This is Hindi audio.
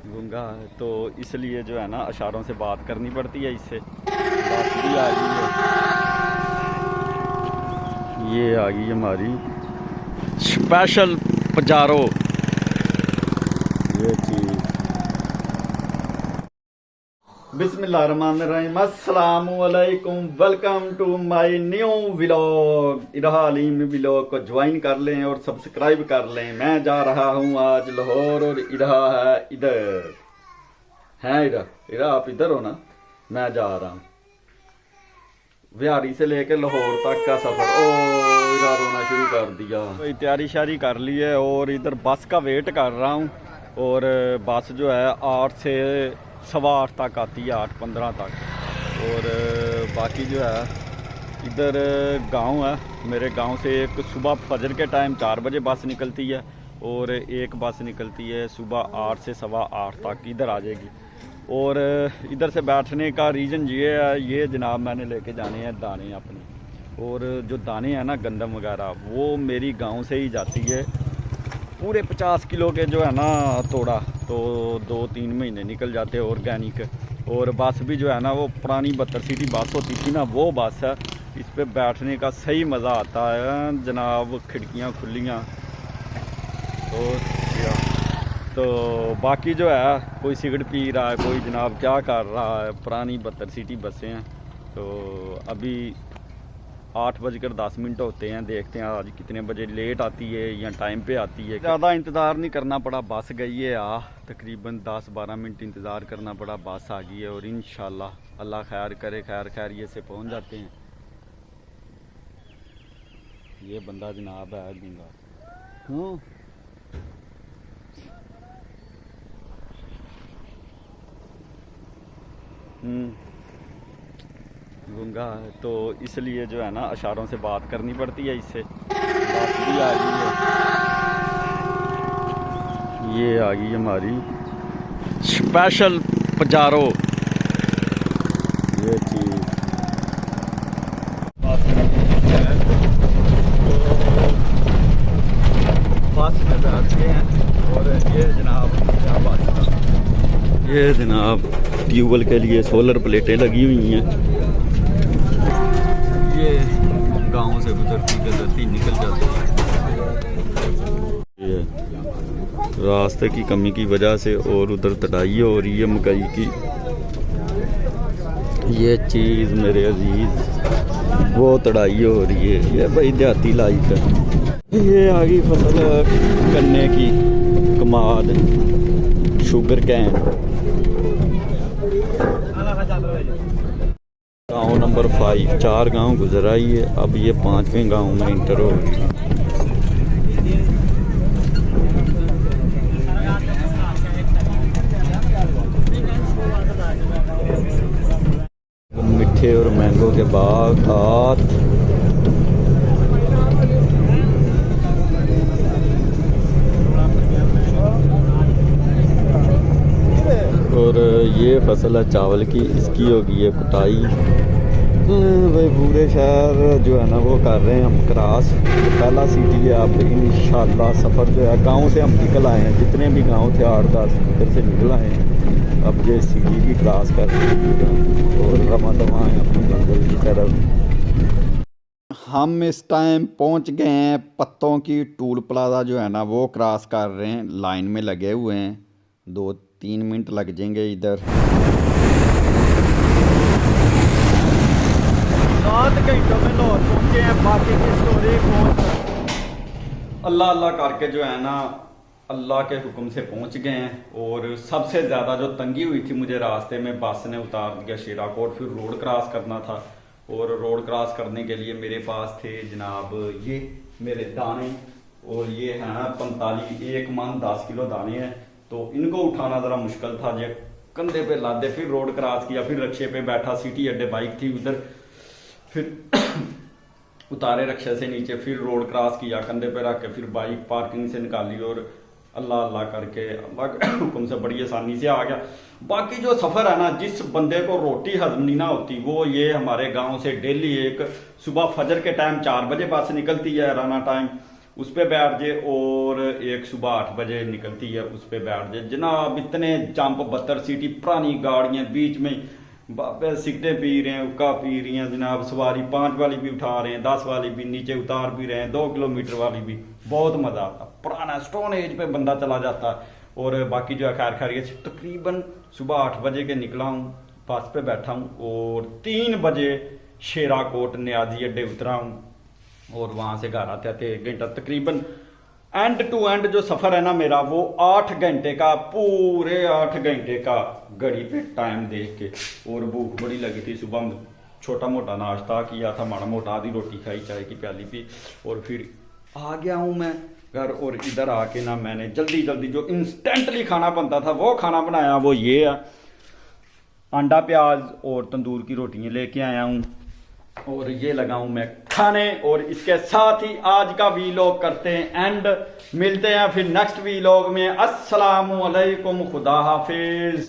गूंगा है तो इसलिए जो है ना इशारों से बात करनी पड़ती है इससे। बस भी आ गई है, ये आ गई हमारी स्पेशल पजारो। ये चीज़ बिस्मिल्लाहिर्रहमानिर्रहीम, अस्सलामुअलैकुम, welcome to my new vlog. Irha Aleem vlog को ज्वाइन कर लें और सब्सक्राइब कर लें। मैं जा रहा हूँ आज लाहौर और इरहा है इधर है। इरहा आप इधर हो ना, मैं जा रहा हूँ बिहारी से लेके लाहौर तक का सफ़र। ओ इधर रोना शुरू कर दिया। तो तैयारी शारी कर ली है और इधर बस का वेट कर रहा हूँ। और बस जो है 8 से 8:15 तक आती है, 8:15 तक। और बाकी जो है इधर गांव है मेरे गांव से। एक सुबह फजर के टाइम 4 बजे बस निकलती है और एक बस निकलती है सुबह 8 से 8:15 तक, इधर आ जाएगी। और इधर से बैठने का रीज़न ये है, ये जनाब मैंने लेके जाने हैं दाने अपने। और जो दाने हैं ना गंदम वगैरह, वो मेरी गांव से ही जाती है। पूरे 50 किलो के जो है ना तोड़ा, तो 2-3 महीने निकल जाते हैं ऑर्गेनिक। और बस भी जो है ना वो पुरानी 72 सीटी बस होती थी ना, वो बस है। इस पे बैठने का सही मज़ा आता है जनाब, खिड़कियाँ खुलियाँ। तो बाकी जो है कोई सिगरेट पी रहा है, कोई जनाब क्या कर रहा है। पुरानी 72 सीटी बसें हैं। तो अभी 8:10 होते हैं। देखते हैं आज कितने बजे लेट आती है या टाइम पे आती है। ज़्यादा इंतज़ार नहीं करना पड़ा, बस गई है। तकरीबन 10-12 मिनट इंतज़ार करना पड़ा, बस आ गई है। और इंशाल्लाह अल्लाह खैर करे, खैरियत से पहुंच जाते हैं। ये बंदा जनाब है गूंगा। गूंगा है तो इसलिए जो है ना इशारों से बात करनी पड़ती है इससे। बस भी आ गई है, ये आ गई हमारी स्पेशल पजारो। ये चीज़ बस में बैठते हैं। और ये जनाब क्या बात है, ये जनाब ट्यूबवेल के लिए सोलर प्लेटें लगी हुई हैं। ये गांव से गुजरती निकल जाती है। ये रास्ते की कमी की वजह से और उधर तड़ाई हो रही है मकई की। ये चीज़ मेरे अजीज वो तड़ाई हो रही है। ये भाई देहाती लाइफ है। ये आ गई फसल गन्ने की, कमाद, शुगर कैन। गाँव नंबर 5, 4 गांव गुजर आई है। अब ये 5वें गांव में इंटर हो। मिठे और मैंगो के बाग और ये फसल है चावल की, इसकी होगी है कुटाई। भाई पूरे शहर जो है ना वो कर रहे हैं हम क्रॉस। पहला सिटी है। अब इंशाल्लाह सफ़र जो है गांव से हम निकल आए हैं, जितने भी गांव थे 8-10 इधर से निकल आए हैं। अब ये सिटी भी क्रॉस कर रहे हैं और रमा दमा है अपनी मंजिल की तरफ। हम इस टाइम पहुंच गए हैं पत्तों की टूल प्लाजा जो है ना वो क्रॉस कर रहे हैं। लाइन में लगे हुए हैं, 2-3 मिनट लग जाएंगे इधर। 7 घंटों में लाहौर पहुंचे हैं। बाकी की स्टोरी अल्लाह अल्लाह करके जो है ना अल्लाह के हुक्म से पहुंच गए हैं। और सबसे ज़्यादा जो तंगी हुई थी मुझे रास्ते में, बस ने उतार दिया शेराकोट। फिर रोड क्रॉस करना था और रोड क्रॉस करने के लिए मेरे पास थे जनाब ये मेरे दाने। और ये है ना 45 1 मन 10 किलो दाने हैं। तो इनको उठाना ज़रा मुश्किल था। जो कंधे पे लादे, फिर रोड क्रॉस किया, फिर रक्शे पे बैठा। सिटी अड्डे बाइक थी उधर, फिर उतारे रक्शे से नीचे, फिर रोड क्रॉस किया कंधे पे रख के, फिर बाइक पार्किंग से निकाली। और अल्लाह अल्लाह करके अल्लाह के हुक्म से बड़ी आसानी से आ गया। बाकी जो सफ़र है ना, जिस बंदे को रोटी हजम नहीं ना होती, वो ये हमारे गांव से डेली एक सुबह फजर के टाइम 4 बजे बस निकलती है राना टाइम। उस पर बैठ जाए, और एक सुबह 8 बजे निकलती है उस पर बैठ जाए जनाब। इतने जंप 72 सीटी पुरानी गाड़ियां, बीच में बाबे सिगरेटें पी रहे हैं, हुक्का पी रही हैं जनाब, सवारी 5 वाली भी उठा रहे हैं, 10 वाली भी नीचे उतार भी रहे हैं, 2 किलोमीटर वाली भी। बहुत मजा आता, पुराना स्टोन एज पे बंदा चला जाता। और बाकी जो है खैर खैरियत, तकरीबन सुबह 8 बजे के निकला हूँ, बस पे बैठा हूँ, और 3 बजे शेराकोट न्याजी अड्डे उतरा हूँ, और वहां से घर आते आते 1 घंटा तकरीबन। एंड टू एंड जो सफर है ना मेरा, वो 8 घंटे का, पूरे 8 घंटे का घड़ी पे टाइम देख के। और भूख बड़ी लगी थी, सुबह छोटा मोटा नाश्ता किया था, माड़ा मोटा आधी रोटी खाई, चाय की प्याली पी, और फिर आ गया हूँ मैं घर। और इधर आके ना मैंने जल्दी जल्दी जो इंस्टेंटली खाना बनता था वो खाना बनाया। वो ये है, अंडा प्याज और तंदूर की रोटियां लेके आया हूँ, और ये लगा हूं मैं खाने। और इसके साथ ही आज का वीलॉग करते हैं एंड। मिलते हैं फिर नेक्स्ट वीलॉग में। अस्सलामु अलैकुम, खुदा हाफिज।